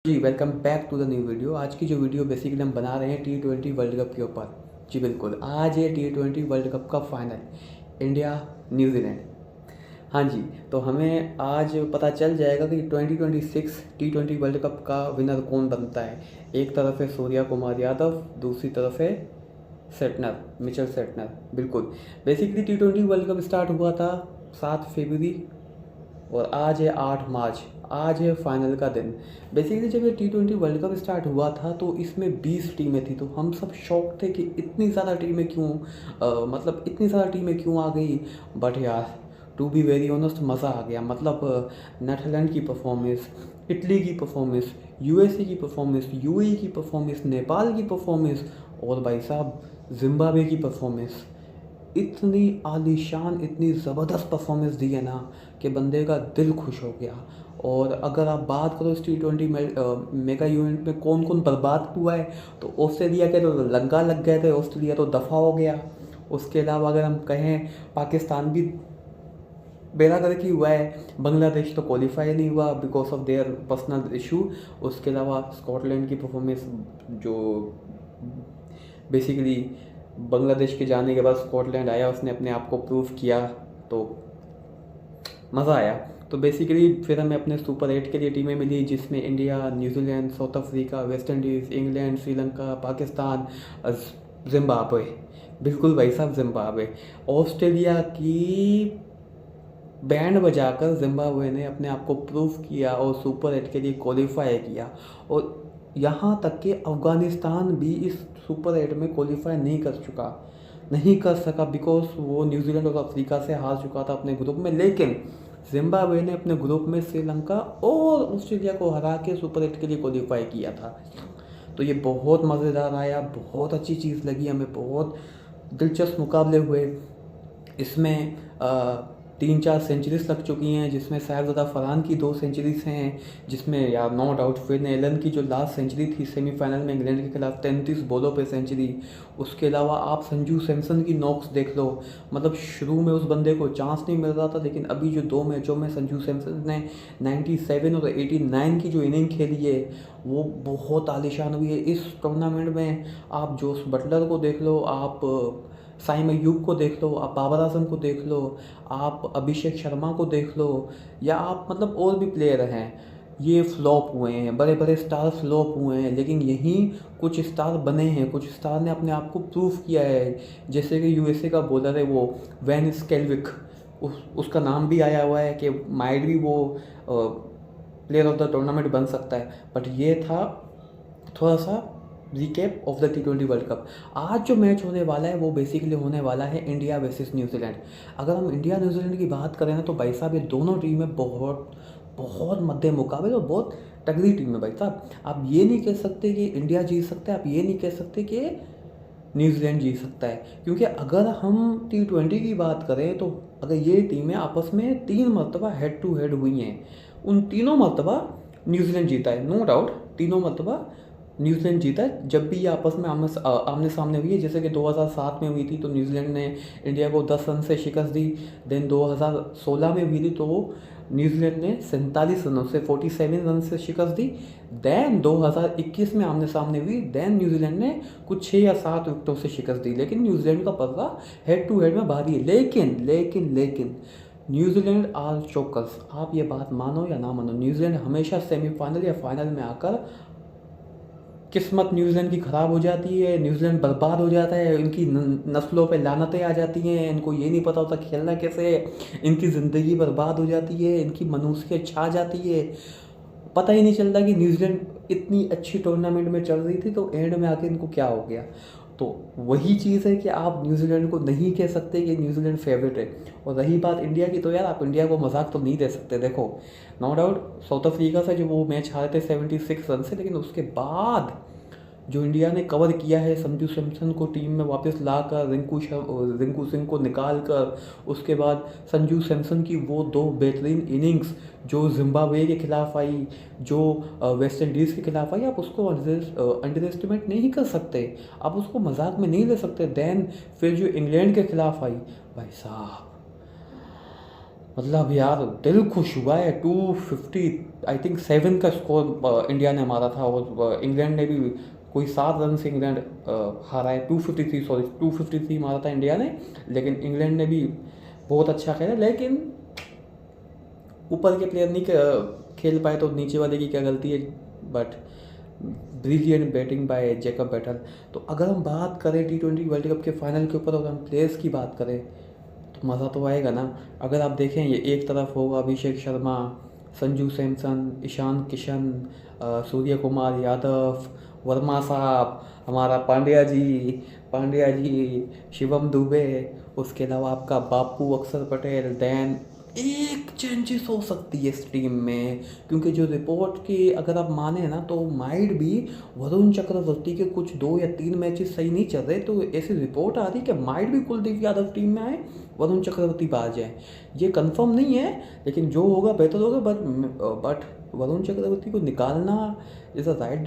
Ji welcome back to the new video. आज की जो वीडियो बेसिकली हम बना रहे हैं T20 वर्ल्ड कप के ऊपर। जी बिल्कुल, आज है T20 वर्ल्ड कप का फाइनल, इंडिया न्यूजीलैंड। हाँ जी, तो हमें आज पता चल जाएगा कि 2026 T20 वर्ल्ड कप का विनर कौन बनता है। एक तरफ है सूर्या कुमार यादव, दूसरी तरफ है सेटनर, मिचेल सेटनर। बिल्कुल, basically T20 world cup start हुआ था 7 फरवरी और आज है 8 मार्च। आज है फाइनल का दिन। बेसिकली जब ये T20 वर्ल्ड कप स्टार्ट हुआ था तो इसमें 20 टीमें थी, तो हम सब शॉक थे कि इतनी ज़्यादा टीमें क्यों, मतलब इतनी ज़्यादा टीमें क्यों आ गई। बट यार, टू बी वेरी ऑनेस्ट, मज़ा आ गया। मतलब नेदरलैंड की परफॉर्मेंस, इटली की परफॉर्मेंस, यूएसए की परफॉर्मेंस, यूएई की परफॉर्मेंस, नेपाल की परफॉर्मेंस और भाई साहब जिम्बाब्वे की परफॉर्मेंस, इतनी आलीशान, इतनी ज़बरदस्त परफॉर्मेंस दी है ना कि बंदे का दिल खुश हो गया। और अगर आप बात करो इस T20 मेगा इवेंट में कौन कौन बर्बाद हुआ है, तो ऑस्ट्रेलिया के तो लंका लग गए थे, ऑस्ट्रेलिया तो दफ़ा हो गया। उसके अलावा अगर हम कहें, पाकिस्तान भी बेरागर्क ही हुआ है। बांग्लादेश तो क्वालिफाई नहीं हुआ because of their personal issue. उसके अलावा स्कॉटलैंड की परफॉर्मेंस, जो बेसिकली बांग्लादेश के जाने के बाद स्कॉटलैंड आया, उसने अपने आप को प्रूव किया, तो मज़ा आया। तो बेसिकली फिर हमें अपने सुपर 8 के लिए टीमें मिली, जिसमें India, New Zealand, south Africa, West Indies, England, Sri Lanka, Pakistan, Zimbabwe. बिल्कुल भाई साहब, जिम्बाब्वे। ऑस्ट्रेलिया की बैंड बजाकर जिम्बाब्वे ने अपने आप को प्रूव किया और सुपर 8 के लिए क्वालिफाई किया। और यहाँ तक कि अफ़गानिस्तान भी इस सुपर 8 में क्वालिफाई नहीं कर सका बिकॉज वो न्यूजीलैंड और अफ्रीका से हार चुका था अपने ग्रुप में। लेकिन जिम्बाब्वे ने अपने ग्रुप में श्रीलंका और ऑस्ट्रेलिया को हरा के सुपर 8 के लिए क्वालिफाई किया था। तो ये बहुत मज़ेदार आया, बहुत अच्छी चीज़ लगी हमें, बहुत दिलचस्प मुकाबले हुए। इसमें 3-4 सेंचुरीज लग चुकी हैं, जिसमें शायद फरहान की 2 सेंचुरीज हैं, जिसमें यार नो डाउट फिन एलन की जो लास्ट सेंचुरी थी सेमीफाइनल में इंग्लैंड के खिलाफ 33 बॉलों पे सेंचुरी। उसके अलावा आप संजू सैमसन की नॉक्स देख लो। मतलब शुरू में उस बंदे को चांस नहीं मिल रहा था, लेकिन अभी जो 2 मैचों में संजू सैमसन ने 97 और 89 की जो इनिंग खेली है, वो बहुत आलीशान हुई है। इस टूर्नामेंट में आप जोस बटलर को देख लो, आप साइम अयूब को देख लो, आप बाबर आजम को देख लो, आप अभिषेक शर्मा को देख लो, या आप मतलब और भी प्लेयर हैं, ये फ्लॉप हुए हैं। बड़े बड़े स्टार फ्लॉप हुए हैं, लेकिन यहीं कुछ स्टार बने हैं, कुछ स्टार ने अपने आप को प्रूव किया है। जैसे कि यूएसए का बॉलर है वो वैन स्केलविक, उसका नाम भी आया हुआ है कि माइट भी वो प्लेयर ऑफ द टूर्नामेंट बन सकता है। बट ये था थोड़ा सा recap of the T20 world cup. आज जो मैच होने वाला है वो बेसिकली होने वाला है इंडिया वर्सेस न्यूजीलैंड। अगर हम इंडिया न्यूजीलैंड की बात करें ना, तो भाई साहब ये दोनों टीमें बहुत बहुत मध्य मुकाबले और बहुत तगड़ी टीम है भाई साहब। आप ये नहीं कह सकते कि इंडिया जीत सकता है, आप ये नहीं कह सकते कि न्यूजीलैंड जीत सकता है, क्योंकि अगर हम T20 की बात करें तो अगर ये टीमें आपस में 3 मरतबा हेड टू हेड हुई हैं, उन तीनों मरतबा न्यूजीलैंड जीता है, नो डाउट। तीनों मरतबा न्यूजीलैंड जीता है जब भी ये आपस में आमने सामने हुई है। जैसे कि 2007 में हुई थी तो न्यूजीलैंड ने इंडिया को 10 रन से शिकस्त दी। देन 2016 में हुई थी तो न्यूजीलैंड ने 47 रनों से 47 रन से शिकस्त दी। देन 2021 में आमने सामने हुई, देन न्यूजीलैंड ने कुछ 6 या 7 विकेटों से शिकस्त दी। लेकिन न्यूजीलैंड का पलड़ा हेड टू हेड में भारी है। लेकिन न्यूजीलैंड आर चोकर्स। आप ये बात मानो या ना मानो, न्यूजीलैंड हमेशा सेमीफाइनल या फाइनल में आकर किस्मत न्यूजीलैंड की ख़राब हो जाती है, न्यूजीलैंड बर्बाद हो जाता है, इनकी नस्लों पे लानतें आ जाती हैं, इनको ये नहीं पता होता खेलना कैसे है, इनकी ज़िंदगी बर्बाद हो जाती है, इनकी मनुष्यत छा जाती है। पता ही नहीं चलता कि न्यूजीलैंड इतनी अच्छी टूर्नामेंट में चल रही थी तो एंड में आके इनको क्या हो गया। तो वही चीज़ है कि आप न्यूजीलैंड को नहीं कह सकते कि न्यूजीलैंड फेवरेट है। और रही बात इंडिया की, तो यार आप इंडिया को मजाक तो नहीं दे सकते। देखो, नो डाउट साउथ अफ्रीका से जो वो मैच हारे थे 76 रन से, लेकिन उसके बाद जो इंडिया ने कवर किया है, संजू सैमसन को टीम में वापस लाकर, रिंकू सिंह को निकाल कर, उसके बाद संजू सैमसन की वो 2 बेहतरीन इनिंग्स जो जिम्बाब्वे के खिलाफ आई, जो वेस्ट इंडीज़ के खिलाफ आई, आप उसको अंडर एस्टिमेट नहीं कर सकते, आप उसको मजाक में नहीं ले सकते। देन फिर जो इंग्लैंड के खिलाफ आई, भाई साहब मतलब यार दिल खुश हुआ है। 250 आई थिंक 7 का स्कोर इंडिया ने मारा था, और इंग्लैंड ने भी कोई 7 रन से इंग्लैंड हारा है। 253, सॉरी 253 मारा था इंडिया ने, लेकिन इंग्लैंड ने भी बहुत अच्छा खेला। लेकिन ऊपर के प्लेयर नहीं खेल पाए तो नीचे वाले की क्या गलती है। But brilliant batting bye Jacob battle. तो अगर हम बात करें T20 वर्ल्ड कप के फाइनल के ऊपर, अगर हम प्लेयर्स की बात करें तो मज़ा तो आएगा ना। अगर आप देखें, ये एक तरफ होगा अभिषेक शर्मा, संजू सैमसन, ईशान किशन, सूर्य कुमार यादव, वर्मा साहब, हमारा पांड्या जी, शिवम दुबे, उसके अलावा आपका बापू अक्षर पटेल। दैन एक चेंजेस हो सकती है इस टीम में, क्योंकि जो रिपोर्ट की अगर आप माने ना तो माइट भी वरुण चक्रवर्ती के कुछ 2 या 3 मैचेस सही नहीं चल रहे, तो ऐसी रिपोर्ट आ रही कि माइट भी कुलदीप यादव टीम में आए, वरुण चक्रवर्ती बाहर जाए। ये कंफर्म नहीं है, लेकिन जो होगा बेहतर होगा। बट वरुण चक्रवर्ती को निकालना इज़ अ राइट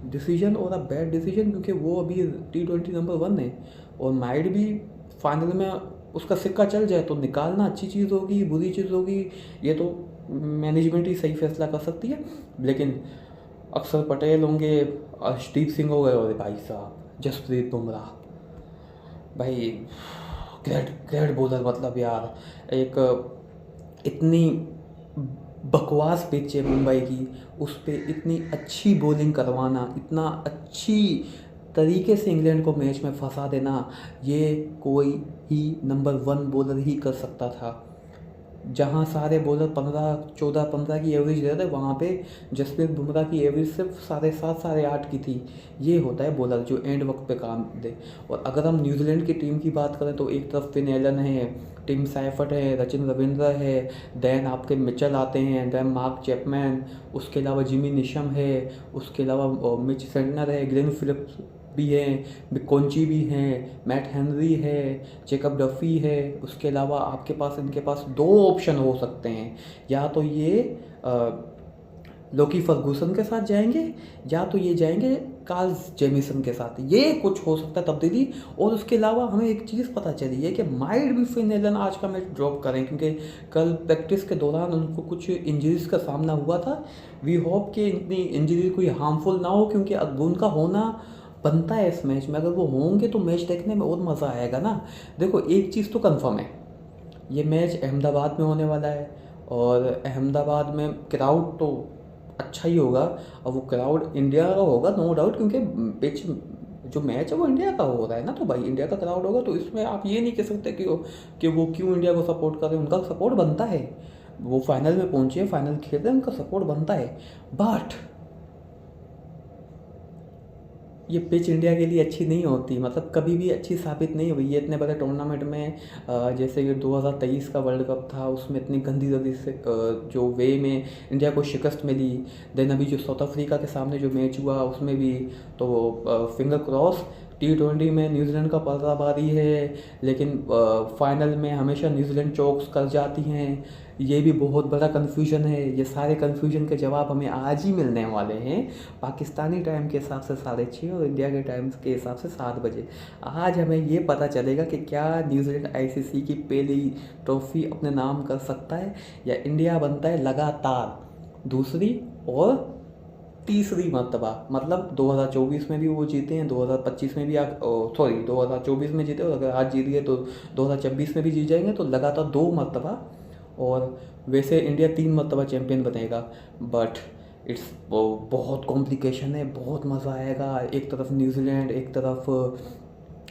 डिसीजन और अ बैड डिसीजन, क्योंकि वो अभी T20 नंबर 1 है, और माइट भी फाइनल में उसका सिक्का चल जाए तो निकालना अच्छी चीज़ होगी बुरी चीज़ होगी, ये तो मैनेजमेंट ही सही फैसला कर सकती है। लेकिन अक्षर पटेल होंगे, अर्शदीप सिंह हो गए, और भाई साहब जसप्रीत बुमराह, भाई ग्रेट ग्रेट बॉलर। मतलब यार एक इतनी बकवास पिच है मुंबई की, उस पर इतनी अच्छी बॉलिंग करवाना, इतना अच्छी तरीके से इंग्लैंड को मैच में फंसा देना, ये कोई ही नंबर 1 बॉलर ही कर सकता था। जहाँ सारे बॉलर 14-15 की एवरेज दे रहे थे, वहाँ पे जसप्रीत बुमराह की एवरेज सिर्फ 7.5 8.5 की थी। ये होता है बॉलर जो एंड वक्त पे काम दे। और अगर हम न्यूजीलैंड की टीम की बात करें तो एक तरफ फिन एलन है, टिम सैफर्ट है, सचिन रविंद्र है, दैन आपके मिचेल आते हैं, दैन मार्क चैपमैन, उसके अलावा जिमी निशम है, उसके अलावा मिच सेंटनर है, ग्लेन फिलिप्स भी हैं, बिकोंची भी हैं, मैट हेनरी है, जेकब डफी है। उसके अलावा आपके पास इनके पास 2 ऑप्शन हो सकते हैं, या तो ये लोकी फर्गूसन के साथ जाएंगे, या तो ये जाएंगे कार्ल जेमिसन के साथ। ये कुछ हो सकता है तब्दीली। और उसके अलावा हमें एक चीज़ पता चली है कि माइट भी फिन एलन आज का मैच ड्रॉप करें, क्योंकि कल प्रैक्टिस के दौरान उनको कुछ इंजरीज का सामना हुआ था। वी होप कि इतनी इंजरी कोई हार्मफुल ना हो, क्योंकि अब उनका होना बनता है इस मैच में। अगर वो होंगे तो मैच देखने में और मज़ा आएगा ना। देखो एक चीज़ तो कंफर्म है, ये मैच अहमदाबाद में होने वाला है, और अहमदाबाद में क्राउड तो अच्छा ही होगा। और वो क्राउड इंडिया का होगा नो डाउट, क्योंकि पिच जो मैच है वो इंडिया का हो रहा है ना, तो भाई इंडिया का क्राउड होगा। तो इसमें आप ये नहीं कह सकते कि वो क्यों इंडिया को सपोर्ट कर रहे हैं। उनका सपोर्ट बनता है, वो फाइनल में पहुंचे, फाइनल खेल रहे हैं, उनका सपोर्ट बनता है। बट ये पिच इंडिया के लिए अच्छी नहीं होती, मतलब कभी भी अच्छी साबित नहीं हुई है इतने बड़े टूर्नामेंट में। जैसे कि 2023 का वर्ल्ड कप था, उसमें इतनी गंदी गंदी से जो वे में इंडिया को शिकस्त मिली। देन अभी जो साउथ अफ्रीका के सामने जो मैच हुआ उसमें भी, तो फिंगर क्रॉस T20 में न्यूजीलैंड का पलड़ा भारी है, लेकिन फाइनल में हमेशा न्यूजीलैंड चौक्स कर जाती हैं। ये भी बहुत बड़ा कन्फ्यूजन है। ये सारे कन्फ्यूजन के जवाब हमें आज ही मिलने वाले हैं, पाकिस्तानी टाइम के हिसाब से 6:30 और इंडिया के टाइम के हिसाब से 7 बजे। आज हमें ये पता चलेगा कि क्या न्यूजीलैंड ICC की पहली ट्रॉफी अपने नाम कर सकता है, या इंडिया बनता है लगातार दूसरी और तीसरी मरतबा। मतलब 2024 में भी वो जीते हैं, 2025 में भी सॉरी 2024 में जीते, और अगर आज जीत गए तो 2026 में भी जीत जाएंगे, तो लगातार 2 मरतबा। और वैसे इंडिया 3 मरतबा चैम्पियन बनेगा। बट इट्स बहुत कॉम्प्लिकेशन है, बहुत मज़ा आएगा। एक तरफ न्यूजीलैंड, एक तरफ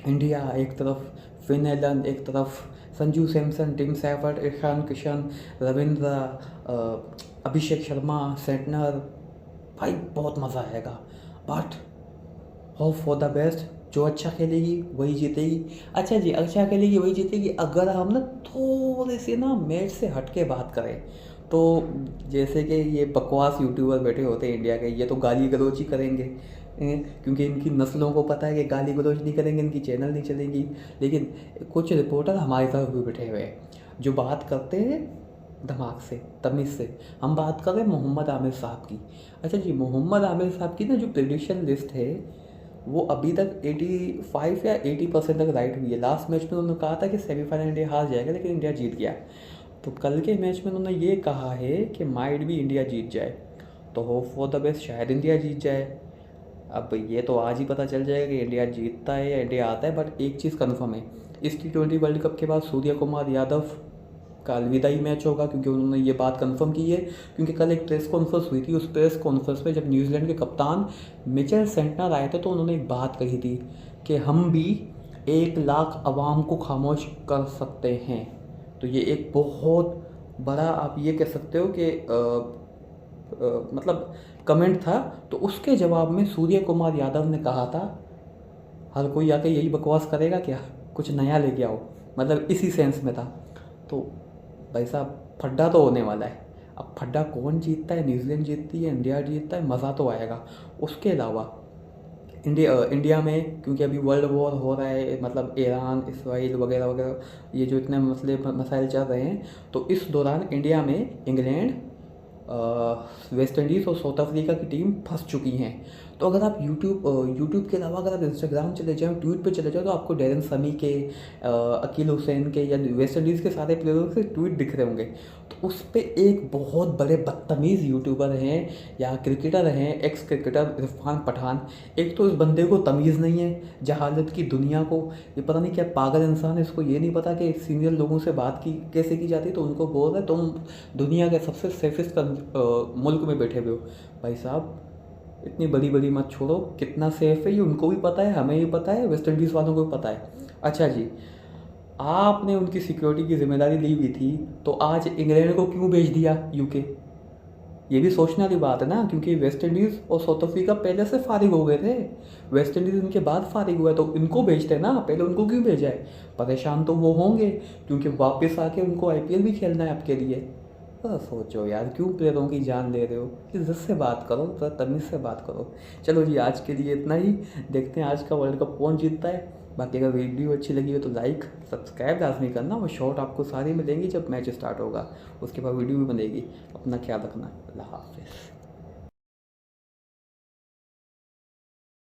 इंडिया, एक तरफ फिन एलन, एक तरफ Sanju Samson, Tim Seifert, Ishan Kishan, Ravindra, Abhishek Sharma, Santner. भाई बहुत मज़ा आएगा। But hope for the best, जो अच्छा खेलेगी वही जीतेगी। अच्छा जी, अच्छा खेलेगी वही जीतेगी। अगर हम ना थोड़े से ना मैच से हट के बात करें, तो जैसे कि ये बकवास यूट्यूबर बैठे होते हैं इंडिया के, ये तो गाली गलौज ही करेंगे, क्योंकि इनकी नस्लों को पता है कि गाली गलौज नहीं करेंगे इनकी चैनल नहीं चलेगी। लेकिन कुछ रिपोर्टर हमारी तरफ भी बैठे हुए हैं जो बात करते हैं दिमाग से, तमीज़ से। हम बात कर रहे हैं मोहम्मद आमिर साहब की। अच्छा जी, मोहम्मद आमिर साहब की ना जो प्रेडिक्शन लिस्ट है वो अभी तक 85 या 80% तक राइट हुई है। लास्ट मैच में उन्होंने कहा था कि सेमीफाइनल इंडिया हार जाएगा, लेकिन इंडिया जीत गया। तो कल के मैच में उन्होंने ये कहा है कि माइट भी इंडिया जीत जाए, तो होप फॉर द बेस्ट, शायद इंडिया जीत जाए। अब ये तो आज ही पता चल जाएगा कि इंडिया जीतता है या इंडिया आता है, बट एक चीज़ कन्फर्म है, इस T20 वर्ल्ड कप के बाद सूर्य कुमार यादव का अलविदाई मैच होगा, क्योंकि उन्होंने ये बात कंफर्म की है। क्योंकि कल एक प्रेस कॉन्फ्रेंस हुई थी, उस प्रेस कॉन्फ्रेंस में जब न्यूजीलैंड के कप्तान मिचेल सेंटनर आए थे तो उन्होंने एक बात कही थी कि हम भी 1 लाख अवाम को खामोश कर सकते हैं। तो ये एक बहुत बड़ा, आप ये कह सकते हो कि मतलब कमेंट था। तो उसके जवाब में सूर्य कुमार यादव ने कहा था, हर कोई आके यही बकवास करेगा क्या, कुछ नया लेके आओ, मतलब इसी सेंस में था। तो भाई साहब फड्डा तो होने वाला है। अब फड्डा कौन जीतता है, न्यूजीलैंड जीतती है, इंडिया जीतता है, मज़ा तो आएगा। उसके अलावा इंडिया में क्योंकि अभी वर्ल्ड वॉर हो रहा है, मतलब ईरान इसराइल वगैरह वगैरह, ये जो इतने मसले मसाइल चल रहे हैं, तो इस दौरान इंडिया में इंग्लैंड, वेस्ट इंडीज़ और साउथ अफ्रीका की टीम फंस चुकी हैं। तो अगर आप यूट्यूब के अलावा अगर आप इंस्टाग्राम चले जाओ, ट्वीट पे चले जाओ, तो आपको डैरेन समी के, अकील हुसैन के या वेस्ट इंडीज़ के सारे प्लेयरों के ट्वीट दिख रहे होंगे। तो उस पर एक बहुत बड़े बदतमीज़ यूट्यूबर हैं या क्रिकेटर हैं, एक्स क्रिकेटर इरफान पठान। एक तो इस बंदे को तमीज़ नहीं है, जहालत की दुनिया को, ये पता नहीं क्या पागल इंसान है, इसको ये नहीं पता कि सीनियर लोगों से बात की कैसे की जाती है। तो उनको बोल रहे तुम दुनिया के सबसे सेफेस्ट मुल्क में बैठे हुए हो। भाई साहब इतनी बड़ी बड़ी मत छोड़ो, कितना सेफ़ है ये उनको भी पता है, हमें भी पता है, वेस्ट इंडीज़ वालों को भी पता है। अच्छा जी, आपने उनकी सिक्योरिटी की जिम्मेदारी ली हुई थी, तो आज इंग्लैंड को क्यों भेज दिया यूके? ये भी सोचने वाली बात है ना, क्योंकि वेस्ट इंडीज़ और साउथ अफ्रीका पहले से फारिग हो गए थे, वेस्ट इंडीज़ इनके बाद फारिग हुआ है, तो इनको भेजते ना, पहले उनको क्यों भेजा है? परेशान तो वो होंगे, क्योंकि वापस आके उनको IPL भी खेलना है आपके लिए। तो सोचो यार, क्यों प्लेयरों की जान ले रहे हो? इज्जत से बात करो, थोड़ा तमीज़ से बात करो। चलो जी, आज के लिए इतना ही। देखते हैं आज का वर्ल्ड कप कौन जीतता है। बाकी अगर वीडियो अच्छी लगी हो तो लाइक सब्सक्राइब लाजमी करना, और शॉर्ट आपको सारी मिलेंगी जब मैच स्टार्ट होगा, उसके बाद वीडियो भी बनेगी। अपना ख्याल रखना, अल्लाह हाफिज़।